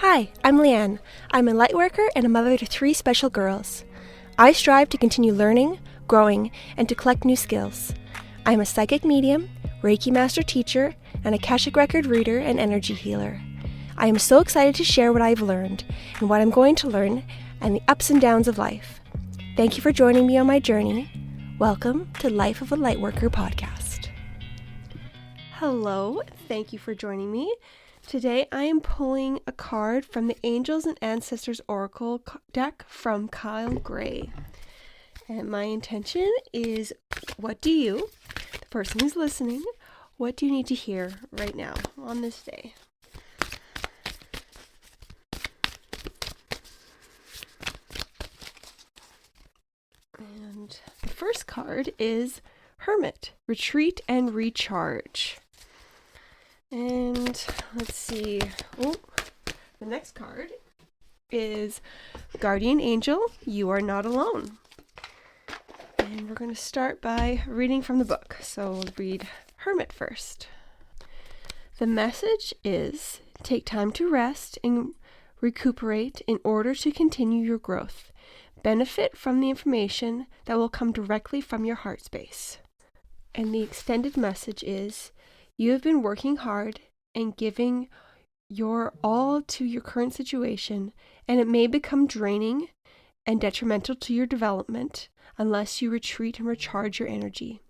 Hi, I'm Leanne. I'm a lightworker and a mother to 3 special girls. I strive to continue learning, growing, and to collect new skills. I'm a psychic medium, Reiki master teacher, and Akashic record reader and energy healer. I am so excited to share what I've learned and what I'm going to learn and the ups and downs of life. Thank you for joining me on my journey. Welcome to Life of a Lightworker podcast. Hello, thank you for joining me. Today I am pulling a card from the Angels and Ancestors Oracle deck from Kyle Gray. And my intention is, what do you, the person who's listening, what do you need to hear right now on this day? And the first card is Hermit, Retreat and Recharge. And let's see. The next card is Guardian Angel, You Are Not Alone. And we're going to start by reading from the book. So we'll read Hermit first. The message is, take time to rest and recuperate in order to continue your growth. Benefit from the information that will come directly from your heart space. And the extended message is, you have been working hard and giving your all to your current situation, and it may become draining and detrimental to your development unless you retreat and recharge your energy.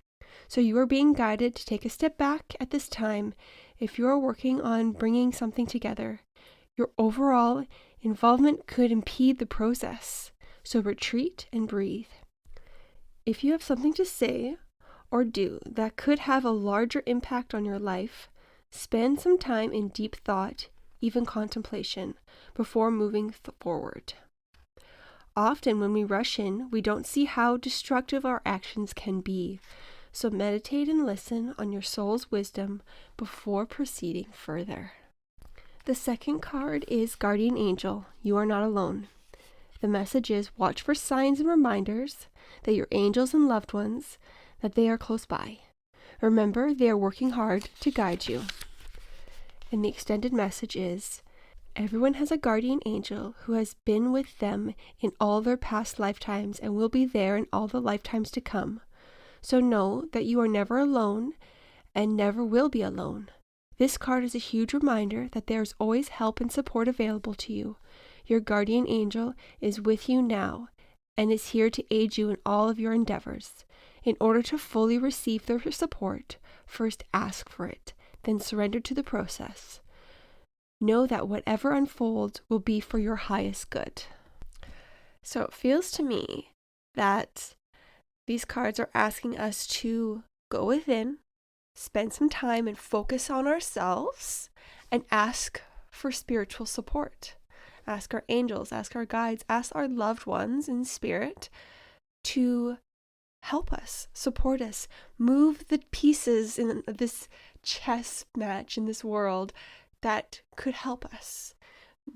So you are being guided to take a step back at this time if you are working on bringing something together. Your overall involvement could impede the process, so retreat and breathe. If you have something to say or do that could have a larger impact on your life, spend some time in deep thought, even contemplation, before moving forward. Often when we rush in, we don't see how destructive our actions can be, so meditate and listen on your soul's wisdom before proceeding further. The second card is Guardian Angel, You Are Not Alone. The message is, watch for signs and reminders that your angels and loved ones that they are close by. Remember, they are working hard to guide you. And the extended message is, everyone has a guardian angel who has been with them in all their past lifetimes and will be there in all the lifetimes to come. So know that you are never alone and never will be alone. This card is a huge reminder that there is always help and support available to you. Your guardian angel is with you now and is here to aid you in all of your endeavors. In order to fully receive their support, first ask for it, then surrender to the process. Know that whatever unfolds will be for your highest good. So it feels to me that these cards are asking us to go within, spend some time and focus on ourselves, and ask for spiritual support. Ask our angels, ask our guides, ask our loved ones in spirit to help us, support us, move the pieces in this chess match in this world that could help us.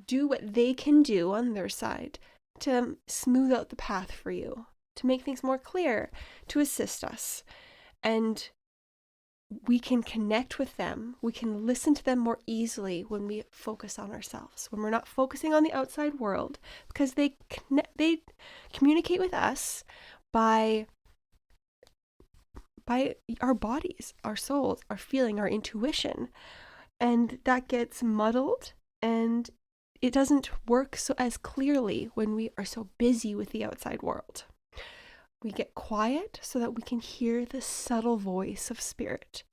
Do what they can do on their side to smooth out the path for you, to make things more clear, to assist us. And we can connect with them. We can listen to them more easily when we focus on ourselves, when we're not focusing on the outside world, because they communicate with us by our bodies, our souls, our feeling, our intuition. And that gets muddled and it doesn't work so as clearly when we are so busy with the outside world. We get quiet so that we can hear the subtle voice of spirit.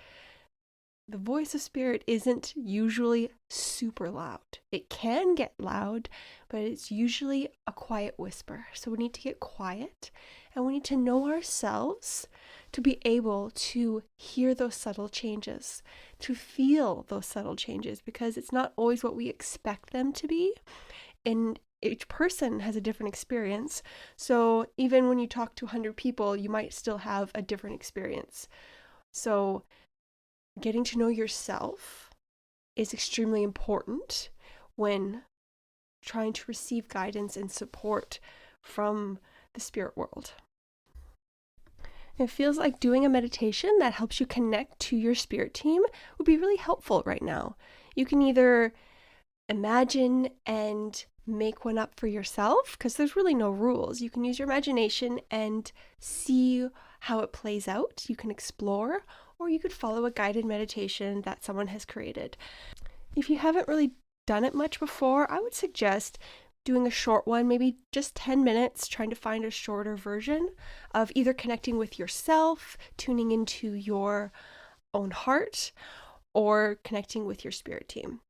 The voice of spirit isn't usually super loud. It can get loud, but it's usually a quiet whisper. So we need to get quiet and we need to know ourselves to be able to hear those subtle changes, to feel those subtle changes, because it's not always what we expect them to be. And each person has a different experience. So even when you talk to 100 people, you might still have a different experience. So getting to know yourself is extremely important when trying to receive guidance and support from the spirit world. It feels like doing a meditation that helps you connect to your spirit team would be really helpful right now. You can either imagine and make one up for yourself, because there's really no rules. You can use your imagination and see how it plays out. You can explore, or you could follow a guided meditation that someone has created. If you haven't really done it much before, I would suggest doing a short one, maybe just 10 minutes, trying to find a shorter version of either connecting with yourself, tuning into your own heart, or connecting with your spirit team.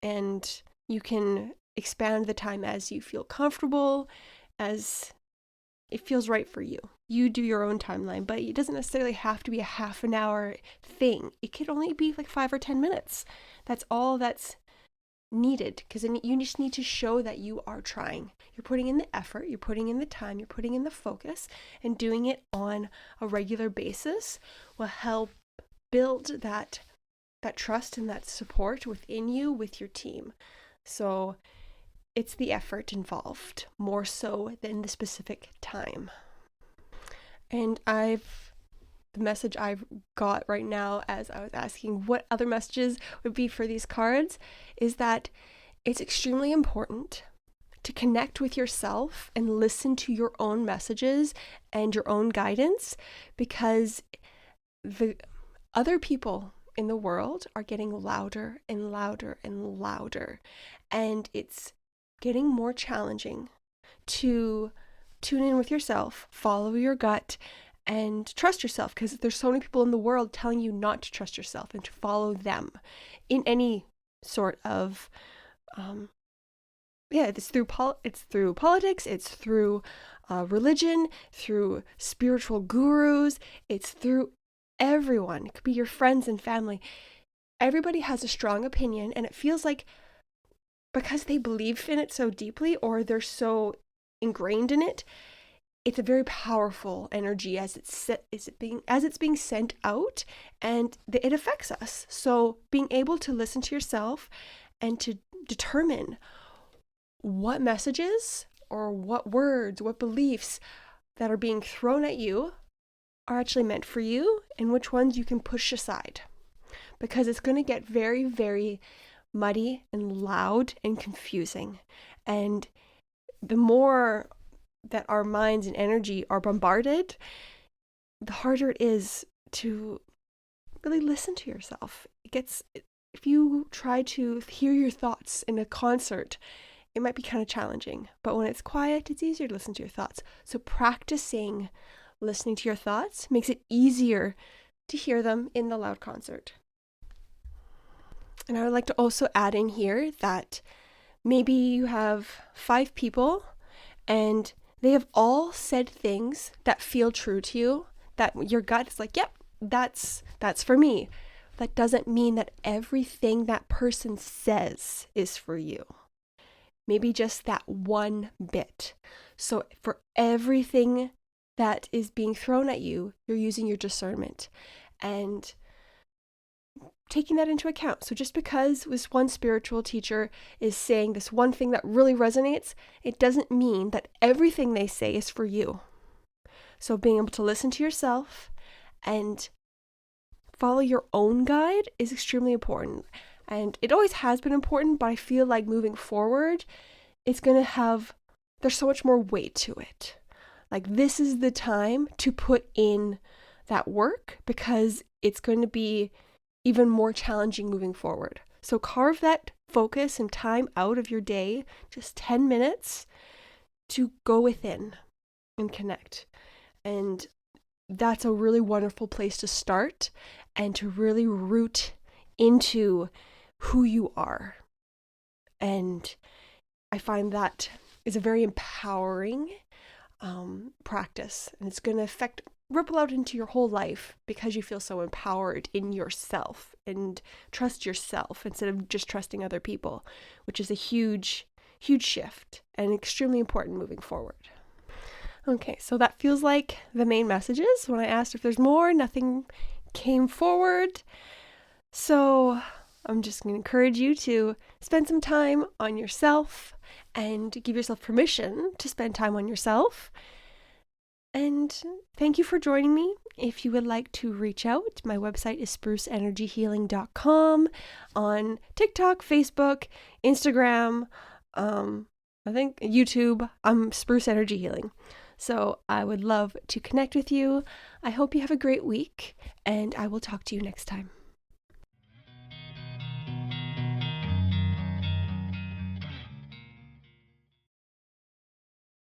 And you can expand the time as you feel comfortable, as it feels right for you. You do your own timeline, but it doesn't necessarily have to be a half an hour thing. It could only be like 5 or 10 minutes. That's all that's needed, because you just need to show that you are trying. You're putting in the effort, you're putting in the time, you're putting in the focus, and doing it on a regular basis will help build that trust and that support within you with your team. So it's the effort involved more so than the specific time. And the message I've got right now, as I was asking what other messages would be for these cards, is that it's extremely important to connect with yourself and listen to your own messages and your own guidance, because the other people in the world are getting louder and louder and louder, and it's getting more challenging to tune in with yourself, follow your gut, and trust yourself, because there's so many people in the world telling you not to trust yourself and to follow them in any sort of it's through politics, it's through religion, through spiritual gurus, it's through everyone. It could be your friends and family. Everybody has a strong opinion, and it feels like because they believe in it so deeply, or they're so ingrained in it, it's a very powerful energy as it's being sent out, and it affects us. So being able to listen to yourself and to determine what messages or what words, what beliefs that are being thrown at you are actually meant for you, and which ones you can push aside, because it's going to get very, very muddy and loud and confusing. And the more that our minds and energy are bombarded, the harder it is to really listen to yourself. If you try to hear your thoughts in a concert, it might be kind of challenging, but when it's quiet, it's easier to listen to your thoughts. So practicing listening to your thoughts makes it easier to hear them in the loud concert. And I would like to also add in here that maybe you have 5 people and they have all said things that feel true to you, that your gut is like, yep, that's for me. That doesn't mean that everything that person says is for you. Maybe just that one bit. So for everything that is being thrown at you, you're using your discernment and taking that into account. So just because this one spiritual teacher is saying this one thing that really resonates, it doesn't mean that everything they say is for you. So being able to listen to yourself and follow your own guide is extremely important. And it always has been important, but I feel like moving forward, there's so much more weight to it. Like, this is the time to put in that work, because it's going to be even more challenging moving forward. So carve that focus and time out of your day, just 10 minutes, to go within and connect. And that's a really wonderful place to start and to really root into who you are. And I find that is a very empowering practice, and it's going to ripple out into your whole life, because you feel so empowered in yourself and trust yourself instead of just trusting other people, which is a huge shift and extremely important moving forward. Okay, so that feels like the main messages. When I asked if there's more, nothing came forward. So I'm just going to encourage you to spend some time on yourself and give yourself permission to spend time on yourself. And thank you for joining me. If you would like to reach out, my website is spruceenergyhealing.com. On TikTok, Facebook, Instagram, I think YouTube, I'm Spruce Energy Healing. So I would love to connect with you. I hope you have a great week, and I will talk to you next time.